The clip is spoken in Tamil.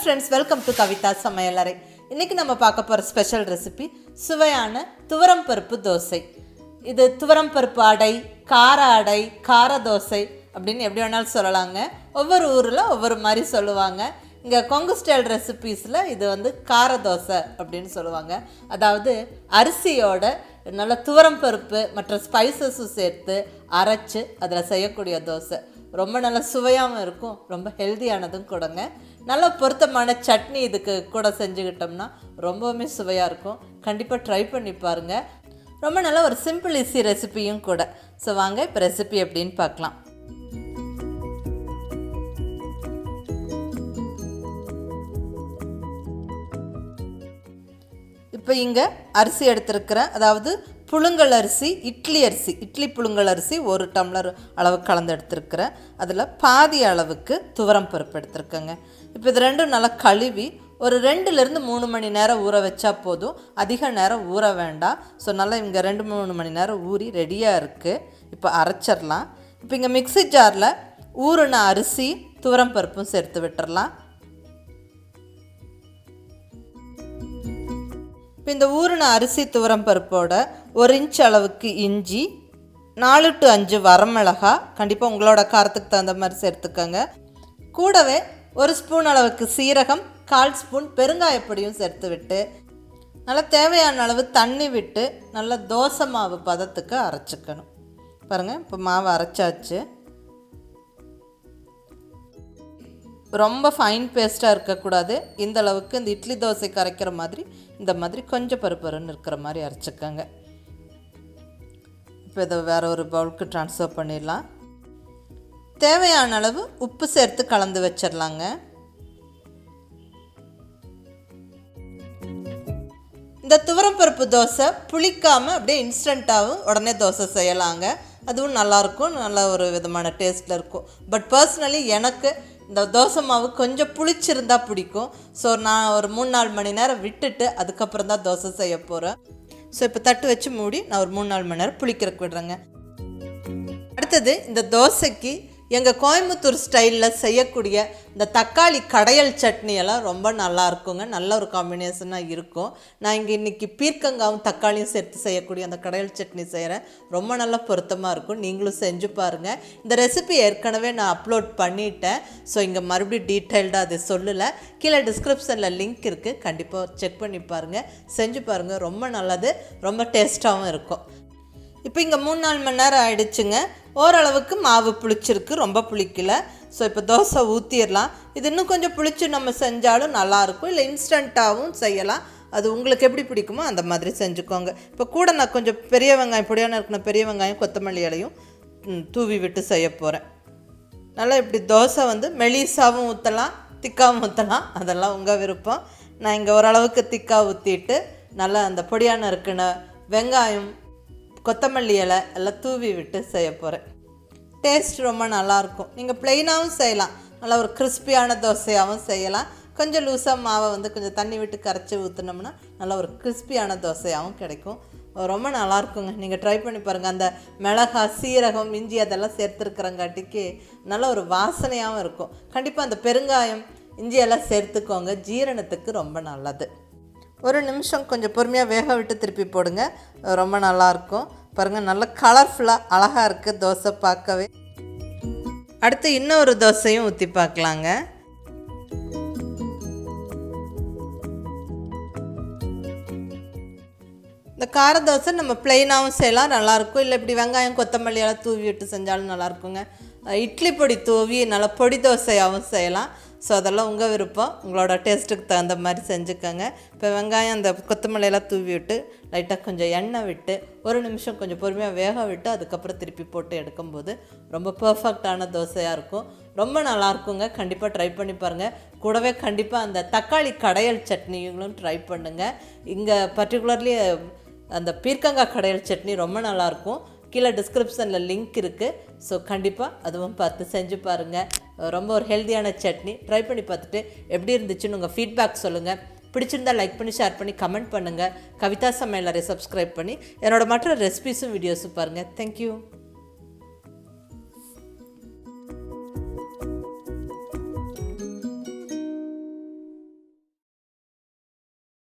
friends, welcome to Kavithasamayalarai. இன்னைக்கு நம்ம பார்க்க போற ஸ்பெஷல் ரெசிபி சுவையான துவரம் பருப்பு தோசை. இது துவரம் பருப்பு அடை, கார அடை, கார தோசை அப்படின்னு எப்படி வேணாலும் சொல்லலாங்க. ஒவ்வொரு ஊரில் ஒவ்வொரு மாதிரி சொல்லுவாங்க. இங்கே கொங்கு ஸ்டைல் ரெசிபீஸில் இது வந்து கார தோசை அப்படின்னு சொல்லுவாங்க. அதாவது அரிசியோட நல்ல துவரம் பருப்பு மற்ற ஸ்பைசஸும் சேர்த்து அரைச்சி அதில் செய்யக்கூடிய தோசை. ரொம்ப நல்ல சுவையாகவும் இருக்கும், ரொம்ப ஹெல்த்தியானதும் கூடங்க. நல்ல பொருத்தமான சட்னி இதுக்கு கூட செஞ்சுக்கிட்டோம்னா ரொம்பவுமே சுவையாக இருக்கும். கண்டிப்பாக ட்ரை பண்ணி பாருங்கள். ரொம்ப நல்ல ஒரு சிம்பிள் ஈஸி ரெசிபியும் கூட. ஸோ வாங்க இப்போ ரெசிபி எப்படின்னு பார்க்கலாம். இப்போ இங்கே அரிசி எடுத்துருக்கிறேன். அதாவது புழுங்கல் அரிசி, இட்லி புழுங்கல் அரிசி 1 டம்ளர் அளவு கலந்து எடுத்துருக்கிறேன். அதில் பாதி அளவுக்கு துவரம் பருப்பு எடுத்துருக்கேங்க. இப்போ இது ரெண்டும் நல்லா கழுவி ஒரு 2லேருந்து 3 மணி நேரம் ஊற வச்சா போதும். அதிக நேரம் ஊற வேண்டாம். ஸோ நல்லா இங்கே 2-3 மணி நேரம் ஊறி ரெடியாக இருக்குது. இப்போ அரைச்சிடலாம். இப்போ இங்கே மிக்ஸி ஜாரில் ஊறின அரிசி துவரம் பருப்பும் சேர்த்து விட்டுறலாம். இப்போ இந்த ஊறின அரிசி துவரம் பருப்போட 1 இன்ச் அளவுக்கு இஞ்சி, 4 to 5 வரமிளகா, கண்டிப்பாக உங்களோட காரத்துக்கு தகுந்த மாதிரி சேர்த்துக்கோங்க. கூடவே 1 ஸ்பூன் அளவுக்கு சீரகம், 1/4 ஸ்பூன் பெருங்காயப்பொடியும் சேர்த்து விட்டு நல்லா தேவையான அளவு தண்ணி விட்டு நல்லா தோசை மாவு பதத்துக்கு அரைச்சிக்கணும். பாருங்கள், இப்போ மாவு அரைச்சாச்சு. ரொம்ப ஃபைன் பேஸ்ட்டாக இருக்கக்கூடாது. இந்த அளவுக்கு இந்த இட்லி தோசைக்கு அரைக்கிற மாதிரி இந்த மாதிரி கொஞ்சம் பருப்பருன்னு இருக்கிற மாதிரி அரைச்சிக்கோங்க. இப்போ இதை வேறு ஒரு பவுலுக்கு ட்ரான்ஸ்ஃபர் பண்ணிடலாம். தேவையான அளவு உப்பு சேர்த்து கலந்து வச்சிடலாங்க. இந்த துவரம் பருப்பு தோசை புளிக்காமல் அப்படியே இன்ஸ்டண்ட்டாகவும் உடனே தோசை செய்யலாங்க. அதுவும் நல்லாயிருக்கும், நல்ல ஒரு விதமான டேஸ்ட்டில் இருக்கும். பட் பர்சனலி எனக்கு இந்த தோசை மாவு கொஞ்சம் புளிச்சிருந்தால் பிடிக்கும். ஸோ நான் ஒரு 3-4 மணி நேரம் விட்டுட்டு அதுக்கப்புறம் தான் தோசை செய்ய போகிறேன். ஸோ இப்போ தட்டு வச்சு மூடி நான் ஒரு 3-4 மணி நேரம் புளிக்கிறக்கு விடுறேங்க. அடுத்தது இந்த தோசைக்கு எங்கள் கோயம்புத்தூர் ஸ்டைலில் செய்யக்கூடிய இந்த தக்காளி கடையல் சட்னியெல்லாம் ரொம்ப நல்லா இருக்குங்க. நல்ல ஒரு காம்பினேஷனாக இருக்கும். நான் இங்கே இன்றைக்கி பீர்க்கங்காவும் தக்காளியும் சேர்த்து செய்யக்கூடிய அந்த கடையல் சட்னி செய்கிறேன். ரொம்ப நல்லா பொருத்தமாக இருக்கும். நீங்களும் செஞ்சு பாருங்கள். இந்த ரெசிபி ஏற்கனவே நான் அப்லோட் பண்ணிட்டேன். ஸோ இங்கே மறுபடியும் டீட்டெயில்டாக அதை சொல்லலை. கீழே டிஸ்கிரிப்ஷனில் லிங்க் இருக்குது, கண்டிப்பாக செக் பண்ணி பாருங்கள், செஞ்சு பாருங்கள். ரொம்ப நல்லது, ரொம்ப டேஸ்ட்டாகவும் இருக்கும். இப்போ இங்கே 3-4 மணி நேரம் ஆகிடுச்சுங்க. ஓரளவுக்கு மாவு புளிச்சிருக்கு, ரொம்ப புளிக்கல. ஸோ இப்போ தோசை ஊற்றிடலாம். இது இன்னும் கொஞ்சம் புளிச்சு நம்ம செஞ்சாலும் நல்லாயிருக்கும், இல்லை இன்ஸ்டண்ட்டாகவும் செய்யலாம். அது உங்களுக்கு எப்படி பிடிக்குமோ அந்த மாதிரி செஞ்சுக்கோங்க. இப்போ கூட நான் கொஞ்சம் பெரிய வெங்காயம், பொடியான இருக்கிற பெரிய வெங்காயம், கொத்தமல்லி இலையும் தூவி விட்டு செய்ய போகிறேன். நல்லா இப்படி தோசை வந்து மெலிசாவும் ஊற்றலாம், திக்காவும் ஊற்றலாம், அதெல்லாம் உங்கள் விருப்பம். நான் இங்கே ஓரளவுக்கு திக்காக ஊற்றிட்டு நல்லா அந்த பொடியான இருக்கிற வெங்காயம், கொத்தமல்லி இலை எல்லாம் தூவி விட்டு செய்ய போகிறேன். டேஸ்ட் ரொம்ப நல்லாயிருக்கும். நீங்கள் ப்ளெயினாகவும் செய்யலாம், நல்லா ஒரு கிறிஸ்பியான தோசையாகவும் செய்யலாம். கொஞ்சம் லூஸாக மாவை வந்து கொஞ்சம் தண்ணி விட்டு கரைச்சி ஊற்றினோம்னா நல்லா ஒரு கிறிஸ்பியான தோசையாகவும் கிடைக்கும். ரொம்ப நல்லாயிருக்குங்க. நீங்கள் ட்ரை பண்ணி பாருங்கள். அந்த மிளகாய், சீரகம், இஞ்சி அதெல்லாம் சேர்த்துருக்குறங்காட்டிக்கு நல்ல ஒரு வாசனையாகவும் இருக்கும். கண்டிப்பாக அந்த பெருங்காயம், இஞ்சி எல்லாம் சேர்த்துக்கோங்க, ஜீரணத்துக்கு ரொம்ப நல்லது. 1 நிமிஷம் கொஞ்சம் பொறுமையாக வேக விட்டு திருப்பி போடுங்க, ரொம்ப நல்லாயிருக்கும். பாருங்கள், நல்ல கலர்ஃபுல்லாக அழகாக இருக்குது தோசை பார்க்கவே. அடுத்து இன்னொரு தோசையும் ஊற்றி பார்க்கலாங்க. இந்த கார தோசை நம்ம ப்ளெயினாகவும் செய்யலாம், நல்லாயிருக்கும். இல்லை இப்படி வெங்காயம், கொத்தமல்லி எல்லாம் தூவி விட்டு செஞ்சாலும் நல்லாயிருக்குங்க. இட்லி பொடி தூவி நல்லா பொடி தோசையாகவும் செய்யலாம். ஸோ அதெல்லாம் உங்கள் விருப்பம், உங்களோட டேஸ்ட்டுக்கு தகுந்த மாதிரி செஞ்சுக்கோங்க. இப்போ வெங்காயம், அந்த கொத்தமல்லியெல்லாம் தூவி விட்டு லைட்டாக கொஞ்சம் எண்ணெய் விட்டு 1 நிமிஷம் கொஞ்சம் பொறுமையாக வேக விட்டு அதுக்கப்புறம் திருப்பி போட்டு எடுக்கும்போது ரொம்ப பர்ஃபெக்டான தோசையாக இருக்கும். ரொம்ப நல்லாயிருக்குங்க. கண்டிப்பாக ட்ரை பண்ணி பாருங்கள். கூடவே கண்டிப்பாக அந்த தக்காளி கடையல் சட்னிங்களும் ட்ரை பண்ணுங்கள். இங்கே பர்டிகுலர்லி அந்த பீர்க்கங்காய் கடையல் சட்னி ரொம்ப நல்லாயிருக்கும். கீழே டிஸ்கிரிப்ஷனில் லிங்க் இருக்குது. ஸோ கண்டிப்பாக அதுவும் பார்த்து செஞ்சு பாருங்கள். ரொம்ப ஒரு ஹெல்த்தியான சட்னி. ட்ரை பண்ணி பார்த்துட்டு எப்படி இருந்துச்சுன்னு உங்கள் ஃபீட்பேக் சொல்லுங்கள். பிடிச்சிருந்தால் லைக் பண்ணி, ஷேர் பண்ணி, கமெண்ட் பண்ணுங்கள். கவிதா சமையலறை சப்ஸ்கிரைப் பண்ணி என்னோடய மற்ற ரெசிபீஸும் வீடியோஸும் பாருங்கள். தேங்க்யூ.